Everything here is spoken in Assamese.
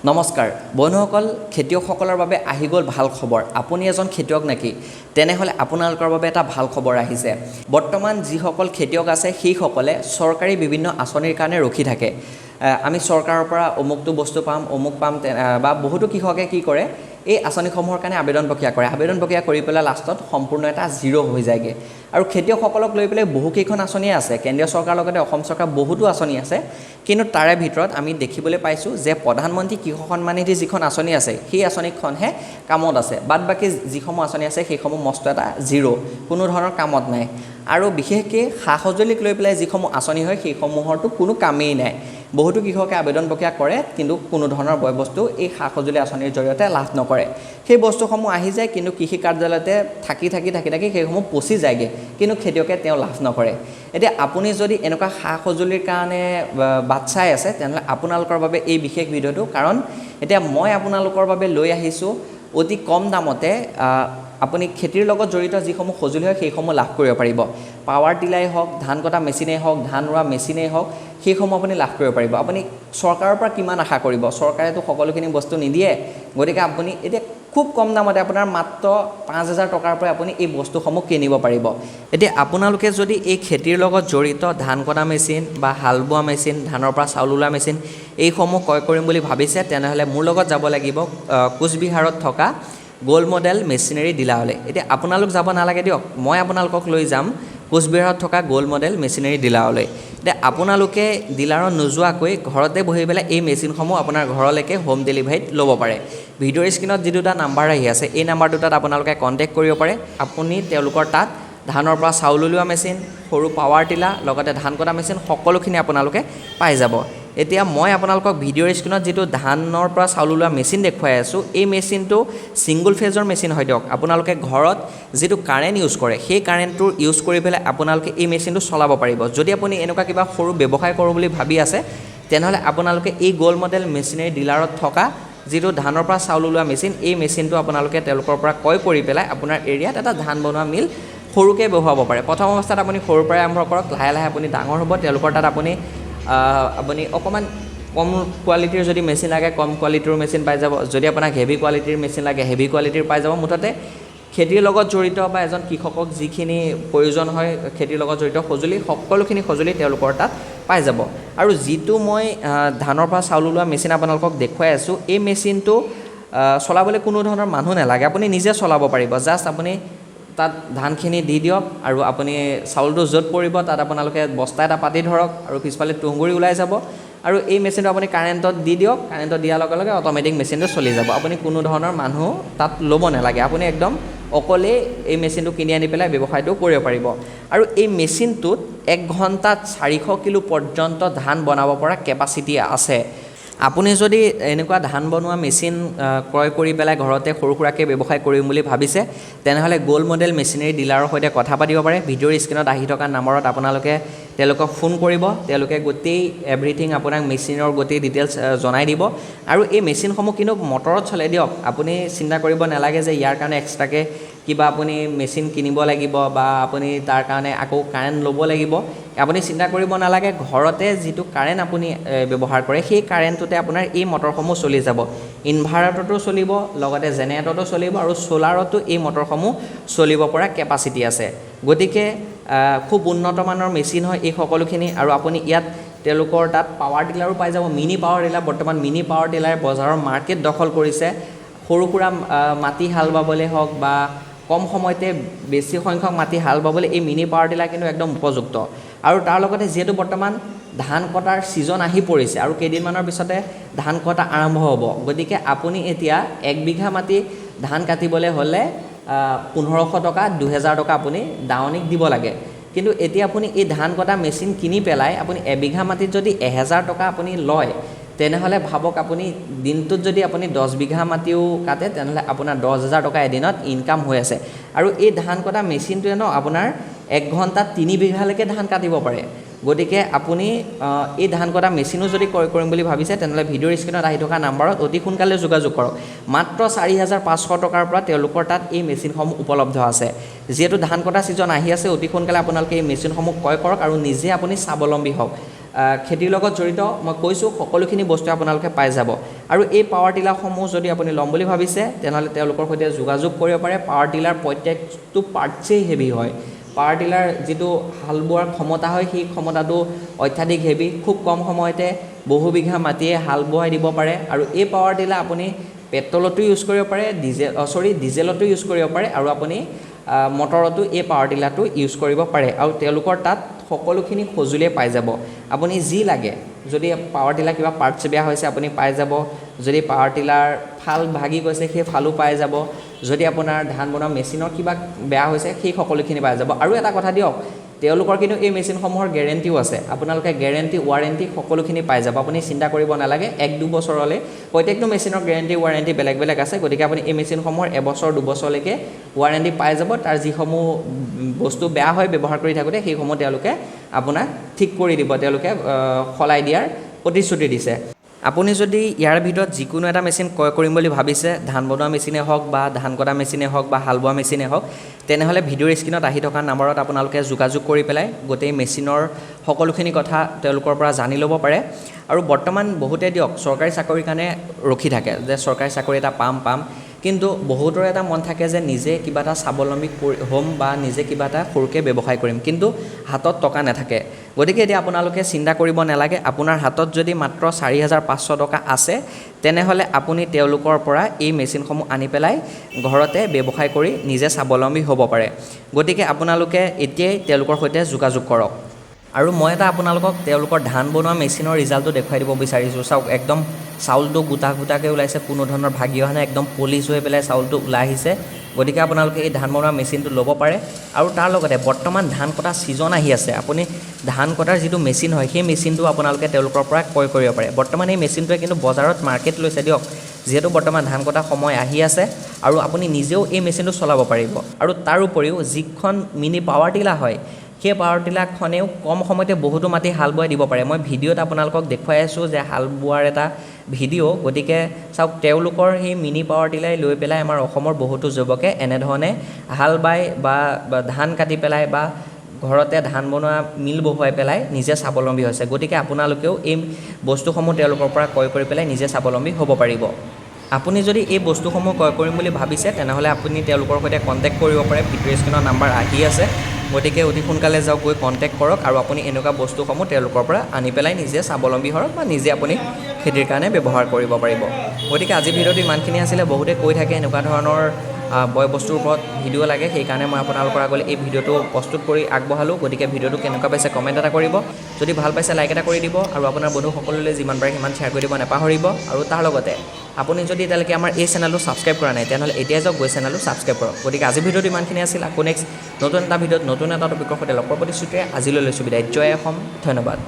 নমস্কাৰ বন্ধুসকল খেতিয়কসকলৰ বাবে আহি গ'ল ভাল খবৰ আপুনি এজন খেতিয়ক নেকি তেনেহলে আপোনালোকৰ বাবে এটা ভাল খবৰ আহিছে বৰ্তমান যিসকল খেতিয়ক আছে সেইসকলে চৰকাৰী বিভিন্ন আঁচনিৰ কাৰণে ৰখি থাকে আমি চৰকাৰৰ পৰা অমুকটো বস্তু পাম অমুক পাম বা বহুতো কৃষকে কি কৰে এই আঁচনিসমূহৰ কাৰণে আবেদন প্ৰক্ৰিয়া কৰি পেলাই লাষ্টত সম্পূৰ্ণ এটা জিৰ' হৈ যায়গে আৰু খেতিয়কসকলক লৈ পেলাই বহুকেইখন আঁচনি আছে কেন্দ্ৰীয় চৰকাৰৰ লগতে অসম চৰকাৰ বহুতো আঁচনি আছে কিন্তু তাৰে ভিতৰত আমি দেখিবলৈ পাইছোঁ যে প্ৰধানমন্ত্ৰী কৃষক সন্মান নিধি যিখন আঁচনি আছে সেই আঁচনিখনহে কামত আছে বাদ বাকী যিসমূহ আঁচনি আছে সেইসমূহ মস্ত এটা জিৰ' কোনো ধৰণৰ কামত নাই আৰু বিশেষকৈ সা সঁজুলিক লৈ পেলাই যিসমূহ আঁচনি হয় সেইসমূহৰতো কোনো কামেই নাই বহুতো কৃষকে আবেদন প্ৰক্ৰিয়া কৰে কিন্তু কোনো ধৰণৰ বস্তু এই সা সঁজুলি আঁচনিৰ জৰিয়তে লাভ নকৰে সেই বস্তুসমূহ আহি যায় কিন্তু কৃষি কাৰ্যালয়তে থাকি সেইসমূহ পচি যায়গে কিন্তু খেতিয়কে তেওঁ লাভ নকৰে এতিয়া আপুনি যদি এনেকুৱা সা সঁজুলিৰ কাৰণে বাট চাই আছে তেনেহ'লে আপোনালোকৰ বাবে এই বিশেষ ভিডিঅ'টো কাৰণ এতিয়া মই আপোনালোকৰ বাবে লৈ আহিছোঁ অতি কম দামতে আপুনি খেতিৰ লগত জড়িত যিসমূহ সঁজুলি হয় সেইসমূহ লাভ কৰিব পাৰিব পাৱাৰ টিলাই হওক ধান কটা মেচিনেই হওক ধান ৰোৱা মেচিনেই হওক সেইসমূহ আপুনি লাভ কৰিব পাৰিব আপুনি চৰকাৰৰ পৰা কিমান আশা কৰিব চৰকাৰেতো সকলোখিনি বস্তু নিদিয়ে গতিকে আপুনি এতিয়া খুব কম দামতে আপোনাৰ মাত্ৰ ৫,০০০ টকাৰ পৰা আপুনি এই বস্তুসমূহ কিনিব পাৰিব এতিয়া আপোনালোকে যদি এই খেতিৰ লগত জড়িত ধান কটা মেচিন বা হাল বোৱা মেচিন ধানৰ পৰা চাউল ওলোৱা মেচিন এইসমূহ ক্ৰয় কৰিম বুলি ভাবিছে তেনেহ'লে মোৰ লগত যাব লাগিব কোচবিহাৰত থকা গোল্ড মডেল মেচিনাৰী ডিলাৰলৈ এতিয়া আপোনালোক যাব নালাগে দিয়ক মই আপোনালোকক লৈ যাম কোচবিহাৰত থকা গোল্ড মডেল মেচিনাৰী ডিলাৰলৈ এতিয়া আপোনালোকে ডিলাৰত নোযোৱাকৈ ঘৰতে বহি পেলাই এই মেচিনসমূহ আপোনাৰ ঘৰলৈকে হোম ডেলিভাৰীত ল'ব পাৰে ভিডিঅ'ৰ স্ক্ৰীণত যি দুটা নাম্বাৰ আহি আছে এই নাম্বাৰ দুটাত আপোনালোকে কণ্টেক্ট কৰিব পাৰে আপুনি তেওঁলোকৰ তাত ধানৰ পৰা চাউল উলিওৱা মেচিন সৰু পাৱাৰ টিলাৰ লগতে ধান কটা মেচিন সকলোখিনি আপোনালোকে পাই যাব এতিয়া মই আপোনালোকক ভিডিঅ'ৰ স্ক্ৰীণত যিটো ধানৰ পৰা চাউল ওলোৱা মেচিন দেখুৱাই আছোঁ এই মেচিনটো ছিংগুল ফেজৰ মেচিন হয় দিয়ক আপোনালোকে ঘৰত যিটো কাৰেণ্ট ইউজ কৰে সেই কাৰেণ্টটো ইউজ কৰি পেলাই আপোনালোকে এই মেচিনটো চলাব পাৰিব যদি আপুনি এনেকুৱা কিবা সৰু ব্যৱসায় কৰোঁ বুলি ভাবি আছে তেনেহ'লে আপোনালোকে এই গোল্ড মডেল মেচিনাৰী ডিলাৰত থকা যিটো ধানৰ পৰা চাউল ওলোৱা মেচিন এই মেচিনটো আপোনালোকে তেওঁলোকৰ পৰা ক্ৰয় কৰি পেলাই আপোনাৰ এৰিয়াত এটা ধান বনোৱা মিল সৰুকৈ বহুৱাব পাৰে প্ৰথম অৱস্থাত আপুনি সৰুৰ পৰাই আৰম্ভ কৰক লাহে লাহে আপুনি ডাঙৰ হ'ব তেওঁলোকৰ তাত আপুনি অকণমান কম কোৱালিটিৰ যদি মেচিন লাগে কম কোৱালিটিৰ মেচিন পাই যাব যদি আপোনাক হেভি কোৱালিটিৰ মেচিন লাগে হেভি কোৱালিটিৰ পাই যাব মুঠতে খেতিৰ লগত জড়িত বা এজন কৃষকক যিখিনি প্ৰয়োজন হয় খেতিৰ লগত জড়িত সঁজুলি সকলোখিনি সঁজুলি তেওঁলোকৰ তাত পাই যাব আৰু যিটো মই ধানৰ পৰা চাউল ওলোৱা মেচিন আপোনালোকক দেখুৱাই আছোঁ এই মেচিনটো চলাবলৈ কোনো ধৰণৰ মানুহ নালাগে আপুনি নিজে চলাব পাৰিব জাষ্ট আপুনি তাত ধানখিনি দি দিয়ক আৰু আপুনি চাউলটো য'ত পৰিব তাত আপোনালোকে বস্তা এটা পাতি ধৰক আৰু পিছফালে তুঁহগুৰি ওলাই যাব আৰু এই মেচিনটো আপুনি কাৰেণ্টত দি দিয়ক কাৰেণ্টত দিয়াৰ লগে লগে অট'মেটিক মেচিনটো চলি যাব আপুনি কোনো ধৰণৰ মানুহ তাত ল'ব নালাগে আপুনি একদম অকলেই এই মেচিনটো কিনি আনি পেলাই ব্যৱসায়টো কৰিব পাৰিব আৰু এই মেচিনটোত 1 ঘণ্টাত 400 কিলো পৰ্যন্ত ধান বনাব পৰা কেপাচিটি আছে আপুনি যদি এনেকুৱা ধান বনোৱা মেচিন ক্ৰয় কৰি পেলাই ঘৰতে সৰু সুৰাকৈ ব্যৱসায় কৰিম বুলি ভাবিছে তেনেহ'লে গোল্ড মডেল মেচিনাৰী ডিলাৰৰ সৈতে কথা পাতিব পাৰে ভিডিঅ'ৰ স্ক্ৰীণত আহি থকা নম্বৰত আপোনালোকে তেওঁলোকক ফোন কৰিব তেওঁলোকে গোটেই এভৰিথিং আপোনাক মেচিনৰ গোটেই ডিটেইলছ জনাই দিব আৰু এই মেচিনসমূহ কিন্তু মটৰত চলে দিয়ক আপুনি চিন্তা কৰিব নালাগে যে ইয়াৰ কাৰণে এক্সট্ৰাকৈ কিবা আপুনি মেচিন কিনিব লাগিব বা আপুনি তাৰ কাৰণে আকৌ কাৰেণ্ট ল'ব লাগিব আপুনি চিন্তা কৰিব নালাগে ঘৰতে যিটো কাৰেণ্ট আপুনি ব্যৱহাৰ কৰে সেই কাৰেণ্টটোতে আপোনাৰ এই মটৰসমূহ চলি যাব ইনভাৰ্টাৰতো চলিব লগতে জেনেৰেটৰতো চলিব আৰু ছ'লাৰতো এই মটৰসমূহ চলিব পৰা কেপাচিটি আছে গতিকে খুব উন্নত মানৰ মেচিন হয় এই সকলোখিনি আৰু আপুনি ইয়াত তেওঁলোকৰ তাত পাৱাৰ টিলাৰো পাই যাব মিনি পাৱাৰ টিলাৰ বৰ্তমান মিনি পাৱাৰ টিলাৰে বজাৰৰ মাৰ্কেট দখল কৰিছে সৰু সুৰা মাটি হাল বাবলৈ হওক বা কম সময়তে বেছি সংখ্যক মাটি হাল বাবলৈ এই মিনি পাৱাৰ টিলাৰ কিন্তু একদম উপযুক্ত আৰু তাৰ লগতে যিহেতু বৰ্তমান ধান কটাৰ ছিজন আহি পৰিছে আৰু কেইদিনমানৰ পিছতে ধান কটা আৰম্ভ হ'ব গতিকে আপুনি এতিয়া 1 বিঘা মাটি ধান কাটিবলৈ হ'লে 1500 টকা 2000 টকা আপুনি দাৱনীক দিব লাগে কিন্তু এতিয়া আপুনি এই ধান কটা মেচিন কিনি পেলাই আপুনি এবিঘা মাটিত যদি 1000 টকা আপুনি লয় তেনেহ'লে ভাবক আপুনি দিনটোত যদি আপুনি 10 বিঘা মাটিও কাটে তেনেহ'লে আপোনাৰ 10,000 টকা এদিনত ইনকাম হৈ আছে আৰু এই ধান কটা মেচিনটোৱে আপোনাৰ 1 ঘণ্টাত 3 বিঘালৈকে ধান কাটিব পাৰে গতিকে আপুনি এই ধান কটা মেচিনো যদি ক্ৰয় কৰিম বুলি ভাবিছে তেনেহ'লে ভিডিঅ'ৰ স্ক্ৰীণত আহি থকা নম্বৰত অতি সোনকালে যোগাযোগ কৰক মাত্ৰ 4,500 টকাৰ পৰা তেওঁলোকৰ তাত এই মেচিনসমূহ উপলব্ধ আছে যিহেতু ধান কটা ছিজন আহি আছে অতি সোনকালে আপোনালোকে এই মেচিনসমূহ ক্ৰয় কৰক আৰু নিজে আপুনি স্বাৱলম্বী হওক খেতিৰ লগত জড়িত মই কৈছোঁ সকলোখিনি বস্তু আপোনালোকে পাই যাব আৰু এই পাৱাৰ টিলাৰসমূহ যদি আপুনি ল'ম বুলি ভাবিছে তেনেহ'লে তেওঁলোকৰ সৈতে যোগাযোগ কৰিব পাৰে পাৱাৰ টিলাৰ প্ৰত্যেকটো পাৰ্টছেই হেভি হয় পাৱাৰ টিলাৰ যিটো হাল বোৱাৰ ক্ষমতা হয় সেই ক্ষমতাটো অত্যাধিক হেভি খুব কম সময়তে বহু বিঘা মাটিয়ে হাল বোৱাই দিব পাৰে আৰু এই পাৱাৰ টিলাৰ আপুনি পেট্ৰলতো ইউজ কৰিব পাৰে ডিজেলতো ইউজ কৰিব পাৰে আৰু আপুনি মটৰতো এই পাৱাৰ টিলাৰটো ইউজ কৰিব পাৰে আৰু তেওঁলোকৰ তাত সকলোখিনি সঁজুলিয়ে পাই যাব আপুনি যি লাগে যদি পাৱাৰ টিলাৰ কিবা পাৰ্টছ বেয়া হৈছে আপুনি পাই যাব যদি পাৱাৰ টিলাৰ ফাল ভাগি গৈছে সেই ফালো পাই যাব যদি আপোনাৰ ধান বনোৱা মেচিনৰ কিবা বেয়া হৈছে সেই সকলোখিনি পাই যাব আৰু এটা কথা দিয়ক তেওঁলোকৰ কিন্তু এই মেচিনসমূহৰ গেৰেণ্টিও আছে আপোনালোকে গেৰেণ্টি ৱাৰেণ্টি সকলোখিনি পাই যাব আপুনি চিন্তা কৰিব নালাগে 1-2 বছৰলৈ প্ৰত্যেকটো মেচিনৰ গেৰেণ্টি ৱাৰেণ্টি বেলেগ বেলেগ আছে গতিকে আপুনি এই মেচিনসমূহৰ 1 বছৰ 2 বছৰলৈকে ৱাৰেণ্টি পাই যাব তাৰ যিসমূহ বস্তু বেয়া হয় ব্যৱহাৰ কৰি থাকোঁতে সেইসমূহ তেওঁলোকে আপোনাক ঠিক কৰি দিব তেওঁলোকে সলাই দিয়াৰ প্ৰতিশ্ৰুতি দিছে আপুনি যদি ইয়াৰ ভিতৰত যিকোনো এটা মেচিন ক্ৰয় কৰিম বুলি ভাবিছে ধান বনোৱা মেচিনে হওক বা ধান কটা মেচিনে হওক বা হাল বোৱা মেচিনে হওক তেনেহ'লে ভিডিঅ'ৰ স্ক্ৰীনত আহি থকা নম্বৰত আপোনালোকে যোগাযোগ কৰি পেলাই গোটেই মেচিনৰ সকলোখিনি কথা তেওঁলোকৰ পৰা জানি ল'ব পাৰে আৰু বৰ্তমান বহুতে দিয়ক চৰকাৰী চাকৰিৰ কাৰণে ৰখি থাকে যে চৰকাৰী চাকৰি এটা পাম কিন্তু বহুতৰে এটা মন থাকে যে নিজে কিবা এটা স্বাৱলম্বী হ'ম বা নিজে কিবা এটা সৰুকৈ ব্যৱসায় কৰিম কিন্তু হাতত টকা নাথাকে গতিকে এতিয়া আপোনালোকে চিন্তা কৰিব নালাগে আপোনাৰ হাতত যদি মাত্ৰ 4,500 টকা আছে তেনেহ'লে আপুনি তেওঁলোকৰ পৰা এই মেচিনসমূহ আনি পেলাই ঘৰতে ব্যৱসায় কৰি নিজে স্বাৱলম্বী হ'ব পাৰে গতিকে আপোনালোকে এতিয়াই তেওঁলোকৰ সৈতে যোগাযোগ কৰক আৰু মই এটা আপোনালোকক তেওঁলোকৰ ধান বনোৱা মেচিনৰ ৰিজাল্টটো দেখুৱাই দিব বিচাৰিছোঁ চাওক একদম চাউলটো গোটাকৈ ওলাইছে কোনো ধৰণৰ ভাগি অহা নাই একদম পলিচ হৈ পেলাই চাউলটো ওলাই আহিছে গতিকে আপোনালোকে এই ধান বনোৱা মেচিনটো ল'ব পাৰে আৰু তাৰ লগতে বৰ্তমান ধান কটা ছিজন আহি আছে আপুনি ধান কটাৰ যিটো মেচিন হয় সেই মেচিনটো আপোনালোকে তেওঁলোকৰ পৰা ক্ৰয় কৰিব পাৰে বৰ্তমান এই মেচিনটোৱে কিন্তু বজাৰত মাৰ্কেট লৈছে দিয়ক যিহেতু বৰ্তমান ধান কটা সময় আহি আছে আৰু আপুনি নিজেও এই মেচিনটো চলাব পাৰিব আৰু তাৰ উপৰিও যিখন মিনি পাৱাৰ টিলাৰ হয় সেই পাৱাৰ টিলাৰখনেও কম সময়তে বহুতো মাটি হাল বোৱাই দিব পাৰে মই ভিডিঅ'ত আপোনালোকক দেখুৱাই আছোঁ যে হাল বোৱাৰ এটা ভিডিঅ' গতিকে চাওক তেওঁলোকৰ সেই মিনি পাৱাৰ টিলাৰ লৈ পেলাই আমাৰ অসমৰ বহুতো যুৱকে এনেধৰণে হাল বাই বা ধান কাটি পেলাই বা ঘৰতে ধান বনোৱা মিল বহুৱাই পেলাই নিজে স্বাৱলম্বী হৈছে গতিকে আপোনালোকেও এই বস্তুসমূহ তেওঁলোকৰ পৰা ক্ৰয় কৰি পেলাই নিজে স্বাৱলম্বী হ'ব পাৰিব আপুনি যদি এই বস্তুসমূহ ক্ৰয় কৰিম বুলি ভাবিছে তেনেহ'লে আপুনি তেওঁলোকৰ সৈতে কণ্টেক্ট কৰিব পাৰে ভিডিঅ' স্ক্ৰীনৰ নাম্বাৰ আহি আছে গতিকে অতি সোনকালে যাওক গৈ কণ্টেক্ট কৰক আৰু আপুনি এনেকুৱা বস্তুসমূহ তেওঁলোকৰ পৰা আনি পেলাই নিজে স্বাৱলম্বী হওক বা নিজে আপুনি খেতিৰ কাৰণে ব্যৱহাৰ কৰিব পাৰিব গতিকে আজি ভিডিঅ'টো ইমানখিনি আছিলে বহুতে কৈ থাকে এনেকুৱা ধৰণৰ বয় বস্তুৰ ওপৰত ভিডিঅ' লাগে সেইকাৰণে মই আপোনালোকৰ আগলৈ এই ভিডিঅ'টো প্ৰস্তুত কৰি আগবঢ়ালোঁ গতিকে ভিডিঅ'টো কেনেকুৱা পাইছে কমেণ্ট এটা কৰিব যদি ভাল পাইছে লাইক এটা কৰি দিব আৰু আপোনাৰ বন্ধুসকললৈ যিমান পাৰে সিমান শ্বেয়াৰ কৰি দিব নাপাহৰিব আৰু তাৰ লগতে আপুনি যদি এতিয়ালৈকে আমাৰ এই চেনেলটো ছাবস্ক্ৰাইব কৰা নাই তেনেহ'লে এতিয়াই যাওক গৈ চেনেলটো ছাবস্ক্ৰাইব কৰক গতিকে আজি ভিডিঅ'টো ইমানখিনি আছিল আকৌ নেক্সট নতুন এটা ভিডিঅ'ত নতুন এটা টপিকৰ সৈতে লগ পোৱাৰ প্ৰতিশ্ৰুতিৰে আজিলৈ লৈছোঁ বিদায় জয় অসম ধন্যবাদ